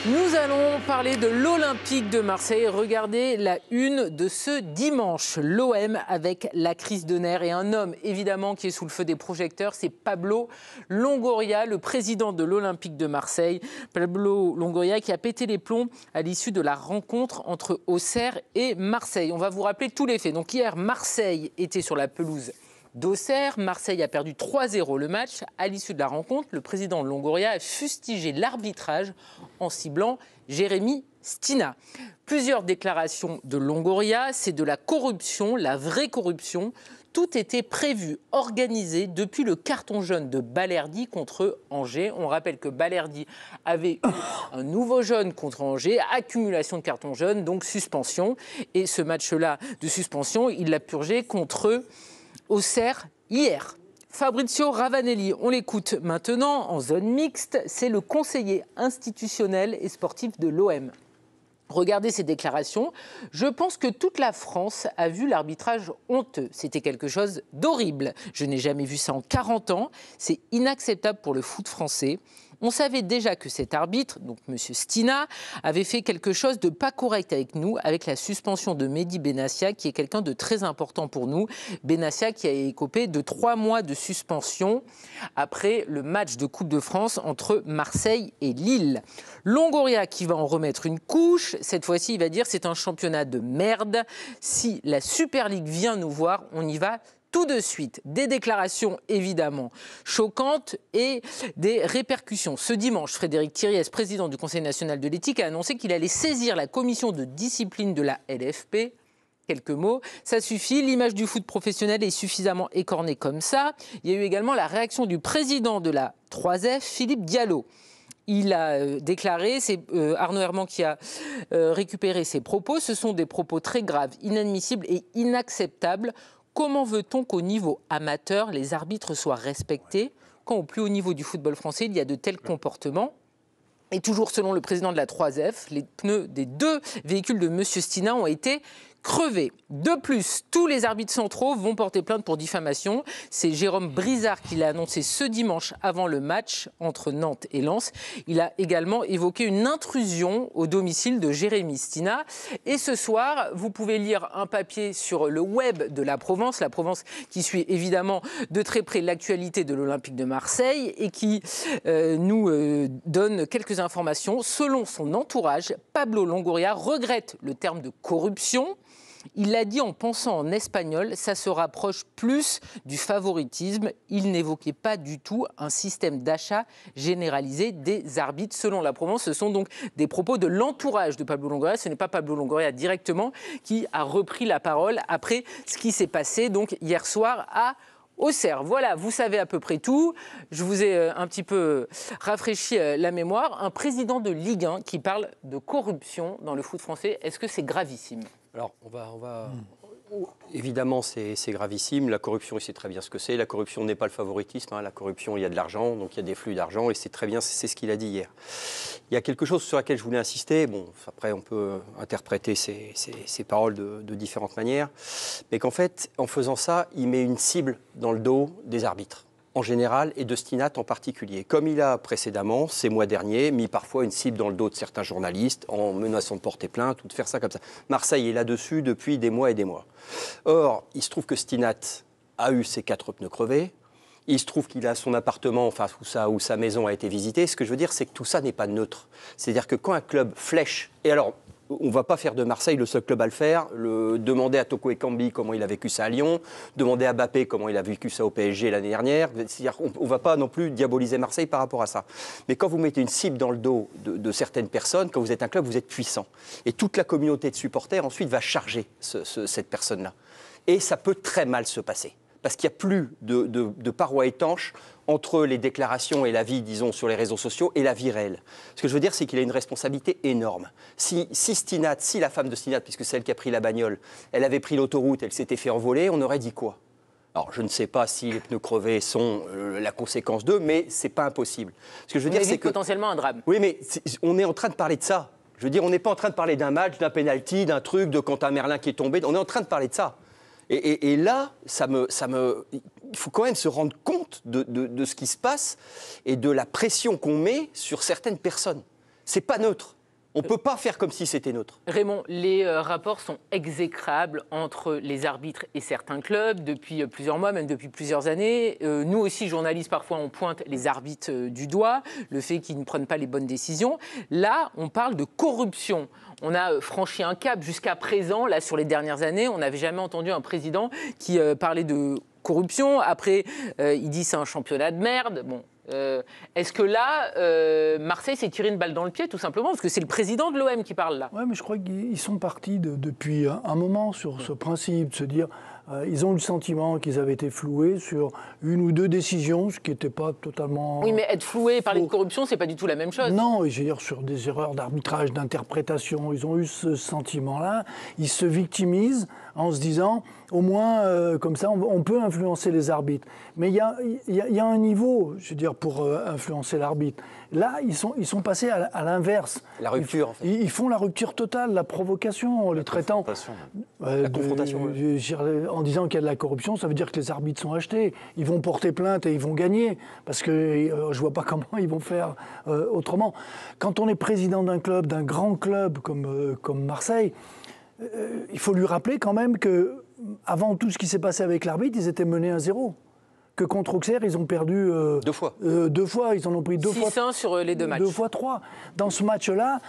Nous allons parler de l'Olympique de Marseille. Regardez la une de ce dimanche. L'OM avec la crise de nerfs et un homme évidemment qui est sous le feu des projecteurs, c'est Pablo Longoria, le président de l'Olympique de Marseille. Pablo Longoria qui a pété les plombs à l'issue de la rencontre entre Auxerre et Marseille. On va vous rappeler tous les faits. Donc hier, Marseille était sur la pelouse d'Auxerre. Marseille a perdu 3-0 le match. À l'issue de la rencontre, le président Longoria a fustigé l'arbitrage en ciblant Jérémy Stina. Plusieurs déclarations de Longoria, c'est de la corruption, la vraie corruption. Tout était prévu, organisé depuis le carton jaune de Balerdi contre Angers. On rappelle que Balerdi avait eu un nouveau jaune contre Angers, accumulation de cartons jaunes, donc suspension. Et ce match-là de suspension, il l'a purgé contre Auxerre hier. Fabrizio Ravanelli, on l'écoute maintenant en zone mixte, c'est le conseiller institutionnel et sportif de l'OM. Regardez ces déclarations. Je pense que toute la France a vu l'arbitrage honteux. C'était quelque chose d'horrible. Je n'ai jamais vu ça en 40 ans. C'est inacceptable pour le foot français. On savait déjà que cet arbitre, donc M. Stina, avait fait quelque chose de pas correct avec nous, avec la suspension de Mehdi Benassia, qui est quelqu'un de très important pour nous. Benassia qui a écopé de 3 mois de suspension après le match de Coupe de France entre Marseille et Lille. Longoria qui va en remettre une couche. Cette fois-ci, il va dire c'est un championnat de merde. Si la Super League vient nous voir, on y va tout de suite. Des déclarations évidemment choquantes et des répercussions. Ce dimanche, Frédéric Thiriez, président du Conseil national de l'éthique, a annoncé qu'il allait saisir la commission de discipline de la LFP. Quelques mots, ça suffit, l'image du foot professionnel est suffisamment écornée comme ça. Il y a eu également la réaction du président de la 3F, Philippe Diallo. Il a déclaré, c'est Arnaud Herman qui a récupéré ses propos, ce sont des propos très graves, inadmissibles et inacceptables. Comment veut-on qu'au niveau amateur, les arbitres soient respectés quand au plus haut niveau du football français, il y a de tels comportements ? Et toujours selon le président de la 3F, les pneus des 2 véhicules de M. Stina ont été crevés. De plus, tous les arbitres centraux vont porter plainte pour diffamation. C'est Jérôme Brizard qui l'a annoncé ce dimanche avant le match entre Nantes et Lens. Il a également évoqué une intrusion au domicile de Jérémy Stina. Et ce soir, vous pouvez lire un papier sur le web de la Provence qui suit évidemment de très près l'actualité de l'Olympique de Marseille et qui nous donne quelques informations. Selon son entourage, Pablo Longoria regrette le terme de corruption. Il l'a dit en pensant en espagnol, ça se rapproche plus du favoritisme. Il n'évoquait pas du tout un système d'achat généralisé des arbitres. Selon la Provence, ce sont donc des propos de l'entourage de Pablo Longoria. Ce n'est pas Pablo Longoria directement qui a repris la parole après ce qui s'est passé donc hier soir à Auxerre. Voilà, vous savez à peu près tout. Je vous ai un petit peu rafraîchi la mémoire. Un président de Ligue 1 qui parle de corruption dans le foot français, est-ce que c'est gravissime ? Alors, évidemment, c'est gravissime. La corruption, il sait très bien ce que c'est. La corruption n'est pas le favoritisme. La corruption, il y a de l'argent, donc il y a des flux d'argent, et c'est très bien, c'est ce qu'il a dit hier. Il y a quelque chose sur laquelle je voulais insister. Bon, après, on peut interpréter ces paroles de différentes manières, mais qu'en fait, en faisant ça, il met une cible dans le dos des arbitres en général, et de Stinat en particulier. Comme il a précédemment, ces mois derniers, mis parfois une cible dans le dos de certains journalistes en menaçant de porter plainte ou de faire ça comme ça. Marseille est là-dessus depuis des mois et des mois. Or, il se trouve que Stinat a eu ses 4 pneus crevés. Il se trouve qu'il a son appartement, enfin, où sa maison a été visitée. Ce que je veux dire, c'est que tout ça n'est pas neutre. C'est-à-dire que quand un club flèche, et alors, on ne va pas faire de Marseille le seul club à le faire. Demander à Toko Ekambi comment il a vécu ça à Lyon. Demander à Mbappé comment il a vécu ça au PSG l'année dernière. C'est-à-dire qu'on ne va pas non plus diaboliser Marseille par rapport à ça. Mais quand vous mettez une cible dans le dos de certaines personnes, quand vous êtes un club, vous êtes puissant. Et toute la communauté de supporters ensuite va charger cette personne-là. Et ça peut très mal se passer. Parce qu'il n'y a plus de parois étanches entre les déclarations et la vie, disons, sur les réseaux sociaux et la vie réelle. Ce que je veux dire, c'est qu'il a une responsabilité énorme. Si la femme de Stinat, puisque c'est elle qui a pris la bagnole, elle avait pris l'autoroute, elle s'était fait envoler, on aurait dit quoi ? Alors, je ne sais pas si les pneus crevés sont la conséquence d'eux, mais ce n'est pas impossible. Ce que je veux dire, c'est que potentiellement un drame. Oui, mais on est en train de parler de ça. Je veux dire, on n'est pas en train de parler d'un match, d'un penalty, d'un truc, de Quentin Merlin qui est tombé. On est en train de parler de ça. Et là, il faut quand même se rendre compte de ce qui se passe et de la pression qu'on met sur certaines personnes. C'est pas neutre. On ne peut pas faire comme si c'était neutre. Raymond, les rapports sont exécrables entre les arbitres et certains clubs depuis plusieurs mois, même depuis plusieurs années. Nous aussi, journalistes, parfois, on pointe les arbitres du doigt, le fait qu'ils ne prennent pas les bonnes décisions. Là, on parle de corruption. On a franchi un cap jusqu'à présent. Là, sur les dernières années, on n'avait jamais entendu un président qui parlait de corruption. Après, il dit c'est un championnat de merde. Bon. Est-ce que là, Marseille s'est tiré une balle dans le pied, tout simplement, parce que c'est le président de l'OM qui parle là? Oui, mais je crois qu'ils sont partis depuis un moment sur ce principe, de se dire, ils ont eu le sentiment qu'ils avaient été floués sur une ou deux décisions, ce qui n'était pas totalement... Oui, mais être floué et parler de corruption, c'est pas du tout la même chose. Non, et je veux dire, sur des erreurs d'arbitrage, d'interprétation, ils ont eu ce sentiment-là. Ils se victimisent en se disant, au moins, comme ça, on peut influencer les arbitres. Mais il y a un niveau, je veux dire, pour influencer l'arbitre. Là, ils sont passés à l'inverse. La rupture, en fait. Ils font la rupture totale, la provocation, les traitant... La confrontation. En disant qu'il y a de la corruption, ça veut dire que les arbitres sont achetés. Ils vont porter plainte et ils vont gagner. Parce que je ne vois pas comment ils vont faire autrement. Quand on est président d'un club, d'un grand club comme Marseille, il faut lui rappeler quand même qu'avant tout ce qui s'est passé avec l'arbitre, ils étaient menés 1-0. Que contre Auxerre, ils ont perdu... 2 fois. 2 fois, ils en ont pris 2 fois. 6-1 sur les 2 matchs. 2 fois 3. Dans ce match-là,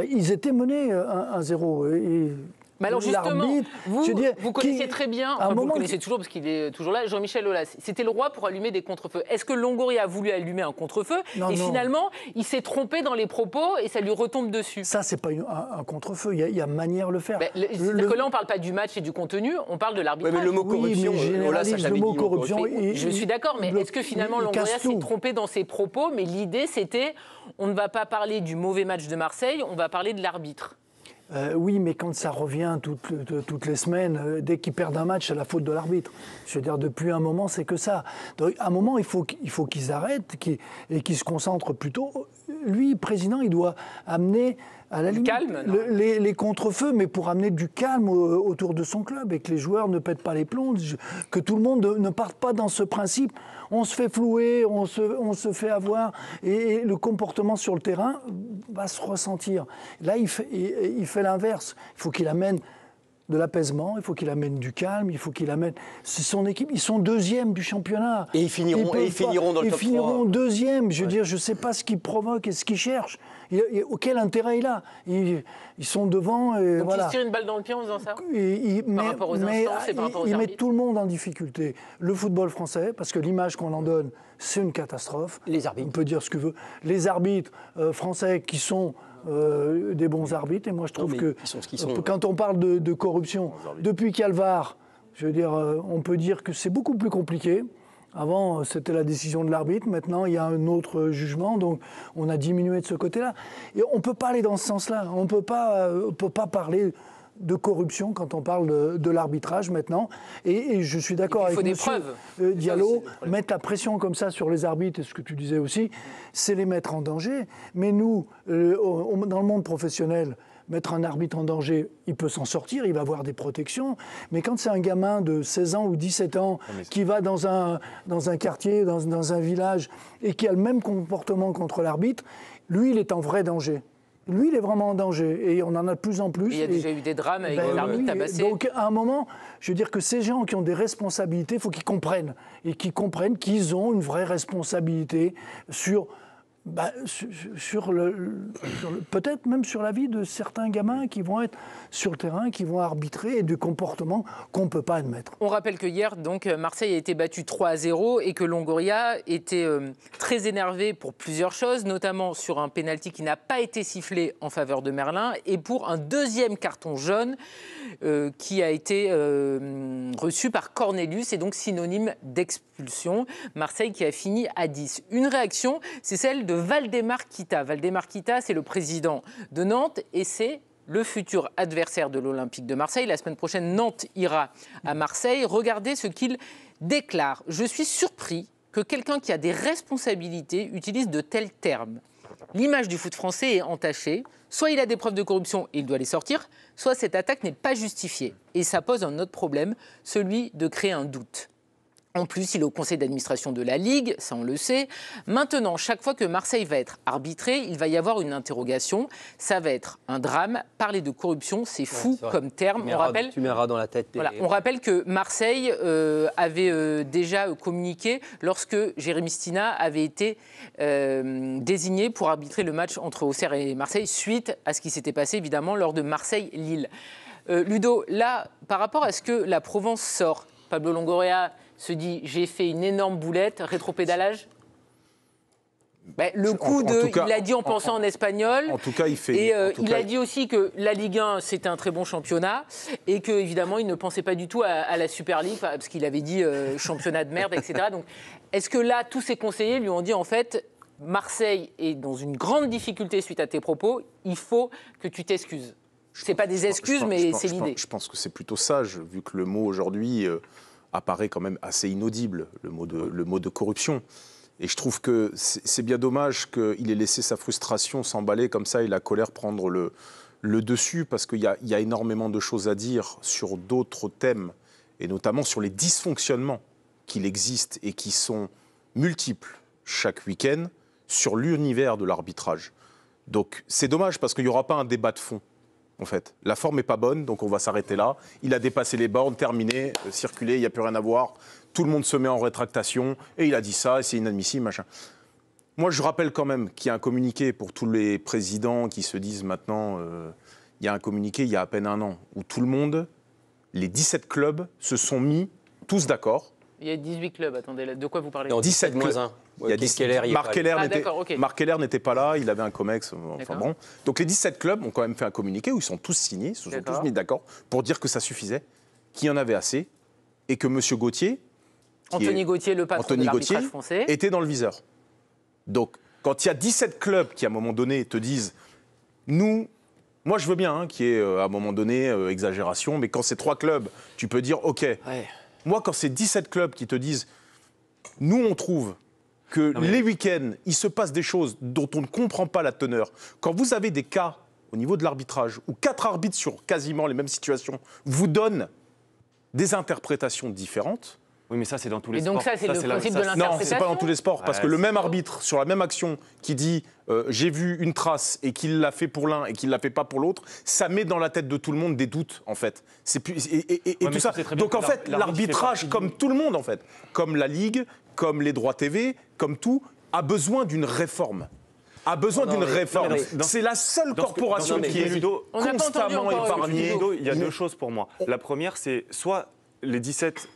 ils étaient menés 1-0. Mais alors justement, vous connaissez très bien, enfin, vous le connaissez toujours parce qu'il est toujours là, Jean-Michel Aulas. C'était le roi pour allumer des contre-feux. Est-ce que Longoria a voulu allumer un contre-feu et finalement, il s'est trompé dans les propos et ça lui retombe dessus? Ça, c'est pas un contre-feu. Il y a manière de le faire. C'est-à-dire que là, on ne parle pas du match et du contenu, on parle de l'arbitrage. Ouais, mais le mot corruption, le mot corruption. Je suis d'accord, mais est-ce que finalement Longoria s'est trompé dans ses propos? Mais l'idée, c'était, on ne va pas parler du mauvais match de Marseille, on va parler de l'arbitre. Oui, mais quand ça revient toutes les semaines, dès qu'ils perdent un match, c'est la faute de l'arbitre. Je veux dire, depuis un moment, c'est que ça. Donc, à un moment, il faut qu'ils arrêtent et qu'ils se concentrent plutôt. Lui, président, il doit amener à la limite les contre-feux, mais pour amener du calme autour de son club et que les joueurs ne pètent pas les plombs, que tout le monde ne parte pas dans ce principe. On se fait flouer, on se fait avoir, et le comportement sur le terrain va se ressentir. Là, il fait l'inverse. Il faut qu'il amène de l'apaisement, il faut qu'il amène du calme, il faut qu'il amène... C'est son équipe, ils sont 2e du championnat. Et ils finiront dans le top 3. Ils finiront 2e, je veux dire, je ne sais pas ce qu'ils provoquent et ce qu'ils cherchent. Quel intérêt il a? Ils sont devant et donc voilà. Ils se tirent une balle dans le pied en faisant ça? Par rapport aux instances et par rapport aux arbitres. Ils mettent tout le monde en difficulté. Le football français, parce que l'image qu'on en donne, c'est une catastrophe. Les arbitres. On peut dire ce que veut. Les arbitres français qui sont... des bons arbitres, et moi je trouve que quand on parle de corruption, depuis qu'il y a le VAR, je veux dire, on peut dire que c'est beaucoup plus compliqué. Avant, c'était la décision de l'arbitre, maintenant il y a un autre jugement, donc on a diminué de ce côté-là. Et on ne peut pas aller dans ce sens-là, on ne peut pas parler de corruption quand on parle de l'arbitrage maintenant. Et je suis d'accord avec M. Diallo, mettre la pression comme ça sur les arbitres, et ce que tu disais aussi, c'est les mettre en danger. Mais nous, dans le monde professionnel, mettre un arbitre en danger, il peut s'en sortir, il va avoir des protections. Mais quand c'est un gamin de 16 ans ou 17 ans qui va dans un quartier, dans un village, et qui a le même comportement contre l'arbitre, lui, il est en vrai danger. Lui, il est vraiment en danger, et on en a de plus en plus. Il y a déjà eu des drames avec l'arbitre tabassé. Donc, à un moment, je veux dire que ces gens qui ont des responsabilités, il faut qu'ils comprennent. Et qu'ils comprennent qu'ils ont une vraie responsabilité sur peut-être même sur la vie de certains gamins qui vont être sur le terrain, qui vont arbitrer, et du comportement qu'on ne peut pas admettre. On rappelle que hier, donc, Marseille a été battu 3-0 et que Longoria était très énervé pour plusieurs choses, notamment sur un pénalty qui n'a pas été sifflé en faveur de Merlin et pour un deuxième carton jaune qui a été reçu par Cornelius et donc synonyme d'expulsion. Marseille qui a fini à 10. Une réaction, c'est celle de Valdemar Kita. Valdemar Kita, c'est le président de Nantes et c'est le futur adversaire de l'Olympique de Marseille. La semaine prochaine, Nantes ira à Marseille. Regardez ce qu'il déclare. « Je suis surpris que quelqu'un qui a des responsabilités utilise de tels termes. L'image du foot français est entachée. Soit il a des preuves de corruption et il doit les sortir, soit cette attaque n'est pas justifiée. Et ça pose un autre problème, celui de créer un doute. » En plus, il est au conseil d'administration de la Ligue, ça on le sait. Maintenant, chaque fois que Marseille va être arbitré, il va y avoir une interrogation. Ça va être un drame. Parler de corruption, c'est fou comme terme. Tu mets un rat dans la tête. Voilà, on rappelle que Marseille avait déjà communiqué lorsque Jérémy Stina avait été désigné pour arbitrer le match entre Auxerre et Marseille, suite à ce qui s'était passé évidemment lors de Marseille-Lille. Ludo, là, par rapport à ce que la Provence sort, Pablo Longoria se dit j'ai fait une énorme boulette, rétropédalage. Le coup il l'a dit en pensant en espagnol. En tout cas, il fait. Et il a dit aussi que la Ligue 1 c'était un très bon championnat et que évidemment il ne pensait pas du tout à la Super League parce qu'il avait dit championnat de merde, etc. Donc, est-ce que là tous ses conseillers lui ont dit en fait Marseille est dans une grande difficulté suite à tes propos, il faut que tu t'excuses. C'est pas des excuses, mais c'est l'idée. Je pense que c'est plutôt sage vu que le mot aujourd'hui apparaît quand même assez inaudible, le mot de corruption. Et je trouve que c'est bien dommage qu'il ait laissé sa frustration s'emballer comme ça et la colère prendre le dessus, parce qu'il y a énormément de choses à dire sur d'autres thèmes, et notamment sur les dysfonctionnements qu'il existe et qui sont multiples chaque week-end sur l'univers de l'arbitrage. Donc c'est dommage parce qu'il n'y aura pas un débat de fond. En fait, la forme n'est pas bonne, donc on va s'arrêter là. Il a dépassé les bornes, terminé, circulé, il n'y a plus rien à voir. Tout le monde se met en rétractation, et il a dit ça, et c'est inadmissible, machin. Moi, je rappelle quand même qu'il y a un communiqué pour tous les présidents qui se disent maintenant... il y a un communiqué il y a à peine un an, où tout le monde, les 17 clubs, se sont mis tous d'accord. Il y a 18 clubs, attendez, de quoi vous parlez? 17 moins 1. Il y a Marc Keller n'était pas là, il avait un COMEX, enfin bon. Donc les 17 clubs ont quand même fait un communiqué où ils sont tous signés, ils se sont tous mis d'accord pour dire que ça suffisait, qu'il y en avait assez, et que M. Gauthier, Anthony Gauthier, le patron de l'arbitrage français, était dans le viseur. Donc quand il y a 17 clubs qui à un moment donné te disent, moi je veux bien qu'il y ait à un moment donné exagération, mais quand c'est 3 clubs, tu peux dire ok. Ouais. Moi quand c'est 17 clubs qui te disent, nous on trouve que les week-ends, il se passe des choses dont on ne comprend pas la teneur. Quand vous avez des cas au niveau de l'arbitrage, où 4 arbitres sur quasiment les mêmes situations vous donnent des interprétations différentes... Oui, mais ça, c'est dans tous les sports. Et donc ça, c'est le principe de l'interprétation. Non, c'est pas dans tous les sports, parce que le même arbitre, sur la même action, qui dit j'ai vu une trace et qu'il l'a fait pour l'un et qu'il l'a fait pas pour l'autre, ça met dans la tête de tout le monde des doutes, en fait. C'est plus, et tout ça. Donc en fait, l'arbitrage, comme tout le monde, en fait, comme la Ligue, comme les droits TV, comme tout, a besoin d'une réforme. C'est la seule corporation qui est constamment épargnée. Il y a 2 choses pour moi. La première, c'est soit les 17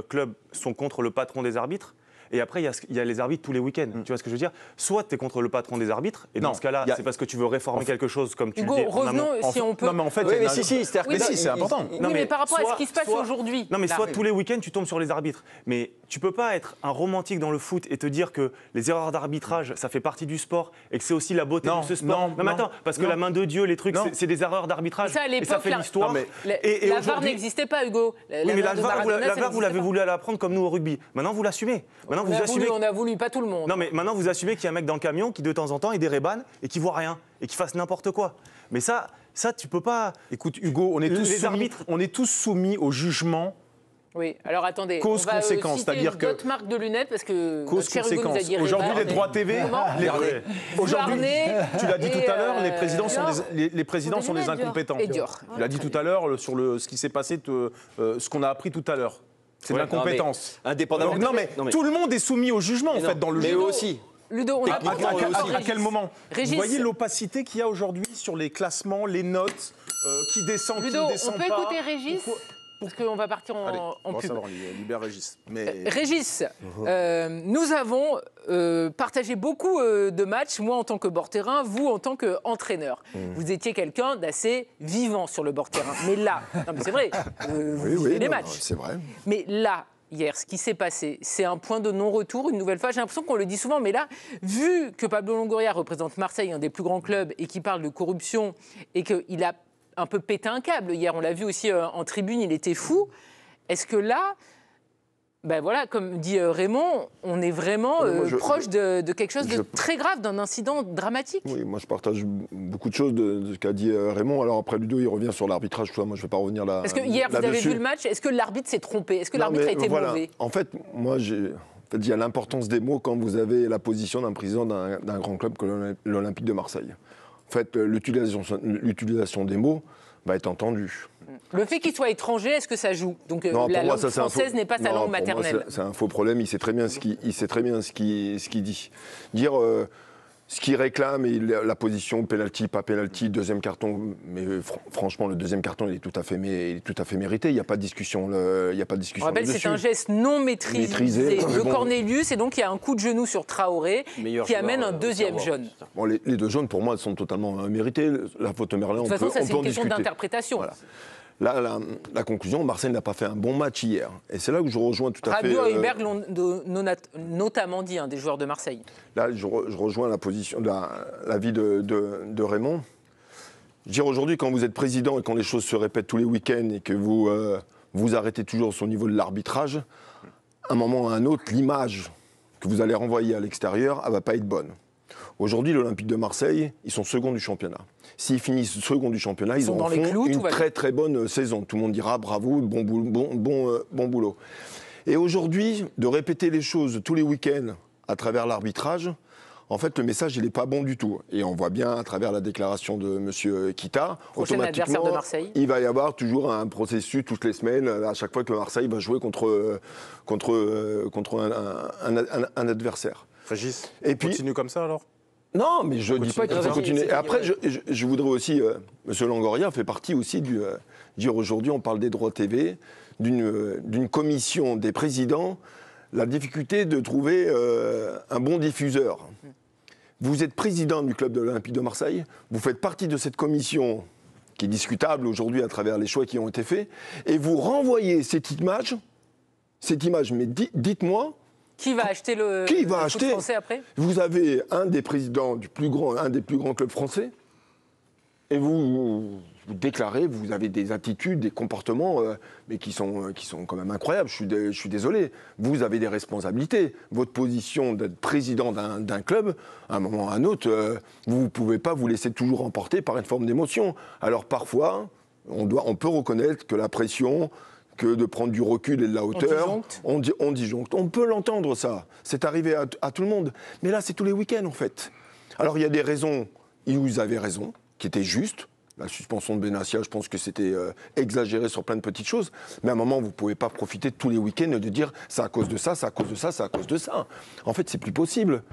clubs sont contre le patron des arbitres, et après, il y a les arbitres tous les week-ends. Tu vois ce que je veux dire? Soit tu es contre le patron des arbitres, et dans ce cas-là, c'est parce que tu veux réformer quelque chose, comme tu Hugo, dis. Revenons, si on peut. Non, mais en fait, c'est important. Oui, mais par rapport à ce qui se passe aujourd'hui. Non, mais soit tous les week-ends, tu tombes sur les arbitres. Mais tu peux pas être un romantique dans le foot et te dire que les erreurs d'arbitrage, ça fait partie du sport, et que c'est aussi la beauté de ce sport. Non, mais attends, parce que la main de Dieu, les trucs, c'est des erreurs d'arbitrage. Ça, à l'époque, et ça fait l'histoire. La VAR n'existait pas, Hugo. Oui, mais la VAR, vous l'avez voulu la prendre comme nous au rugby. Maintenant, vous l'assumez. Maintenant, vous assumez. On a voulu, pas tout le monde. Non, mais maintenant, vous assumez qu'il y a un mec dans le camion qui, de temps en temps, ait des rébans et qui voit rien et qui fasse n'importe quoi. Mais ça, tu peux pas. Écoute, Hugo, on est tous soumis au jugement. Oui, alors attendez. Cause-conséquence, c'est-à-dire que. D'autres marques de lunettes, parce que. Cause-conséquence. Aujourd'hui, les droits TV. Aujourd'hui, tu l'as dit tout à l'heure, les présidents sont des incompétents. Tu l'as dit tout à l'heure sur ce qui s'est passé, ce qu'on a appris tout à l'heure. C'est de l'incompétence. Indépendamment. Non, mais tout le monde est soumis au jugement, en fait, dans le jeu. Mais eux aussi. Ludo, on à quel moment? Régis. Vous voyez l'opacité qu'il y a aujourd'hui sur les classements, les notes, qui descendent, Ludo, qui ne descendent pas. on peut écouter Régis parce qu'on va partir en on va pub. savoir, libère Régis. Mais... Régis, nous avons partagé beaucoup de matchs, moi en tant que bord-terrain, vous en tant qu'entraîneur. Vous étiez quelqu'un d'assez vivant sur le bord-terrain. Mais là, non mais c'est vrai, vous les matchs. C'est vrai. Mais là, hier, ce qui s'est passé, c'est un point de non-retour, une nouvelle fois. J'ai l'impression qu'on le dit souvent, mais là, vu que Pablo Longoria représente Marseille, un des plus grands clubs, et qu'il parle de corruption, et qu'il a un peu pété un câble. Hier, on l'a vu aussi en tribune, il était fou. Est-ce que là, Ben voilà, comme dit Raymond, on est vraiment proche de quelque chose de très grave, d'un incident dramatique. Oui, moi je partage beaucoup de choses de ce qu'a dit Raymond. Alors après, Ludo, il revient sur l'arbitrage, moi je ne vais pas revenir là. Parce que hier, vous avez vu le match, est-ce que l'arbitre s'est trompé? Est-ce que l'arbitre a été mauvais? En fait, moi, il y a l'importance des mots quand vous avez la position d'un président d'un grand club comme l'Olympique de Marseille. En fait, l'utilisation des mots va être entendue. Le fait qu'il soit étranger, est-ce que ça joue? Donc la langue française n'est pas sa langue maternelle. C'est un faux problème, il sait très bien ce qu'il dit. Dire ce qu'il réclame, et la position penalty, pas penalty, deuxième carton, mais franchement, le deuxième carton, il est tout à fait mérité. Il n'y a pas de discussion. On rappelle, c'est un geste non maîtrisé de Cornelius, et donc il y a un coup de genou sur Traoré qui amène un deuxième jaune. Bon, les deux jaunes, pour moi, sont totalement mérités. La faute Merlin, on peut en discuter. De toute façon, ça, c'est une question d'interprétation. Voilà. Là, la conclusion, Marseille n'a pas fait un bon match hier. Et c'est là où je rejoins tout à fait... Rabiot et Hülberg l'ont notamment dit, des joueurs de Marseille. Là, je rejoins la position, l'avis de Raymond. Je veux dire, aujourd'hui, quand vous êtes président et quand les choses se répètent tous les week-ends et que vous arrêtez toujours sur le niveau de l'arbitrage, à un moment ou à un autre, l'image que vous allez renvoyer à l'extérieur, elle ne va pas être bonne. Aujourd'hui, l'Olympique de Marseille, ils sont seconds du championnat. S'ils finissent seconds du championnat, ils auront une très très bonne saison. Tout le monde dira bravo, bon boulot. Et aujourd'hui, de répéter les choses tous les week-ends à travers l'arbitrage, en fait, le message, il n'est pas bon du tout. Et on voit bien à travers la déclaration de M. Kita, automatiquement, de Marseille. Il va y avoir toujours un processus toutes les semaines, à chaque fois que Marseille va jouer contre un adversaire. Régis, et puis, continue comme ça alors? Non, mais je ne dis pas qu'il faut continuer. Et après, je voudrais aussi, M. Longoria fait partie aussi dire aujourd'hui, on parle des droits TV, d'une commission des présidents, la difficulté de trouver un bon diffuseur. Vous êtes président du club de l'Olympique de Marseille, vous faites partie de cette commission qui est discutable aujourd'hui à travers les choix qui ont été faits, et vous renvoyez cette image, mais dites-moi, qui va acheter le foot français après? Vous avez un des présidents un des plus grands clubs français, et vous déclarez, vous avez des attitudes, des comportements, mais qui sont quand même incroyables. Je suis désolé. Vous avez des responsabilités. Votre position d'être président d'un club, à un moment ou à un autre, vous ne pouvez pas vous laisser toujours emporter par une forme d'émotion. Alors parfois, on peut reconnaître que la pression, que de prendre du recul et de la hauteur, on disjoncte. On peut l'entendre, ça. C'est arrivé à tout le monde. Mais là, c'est tous les week-ends, en fait. Alors, il y a des raisons, vous avez raison, qui étaient justes. La suspension de Benassia, je pense que c'était exagéré sur plein de petites choses. Mais à un moment, vous ne pouvez pas profiter de tous les week-ends de dire « c'est à cause de ça, c'est à cause de ça, c'est à cause de ça ». En fait, c'est plus possible.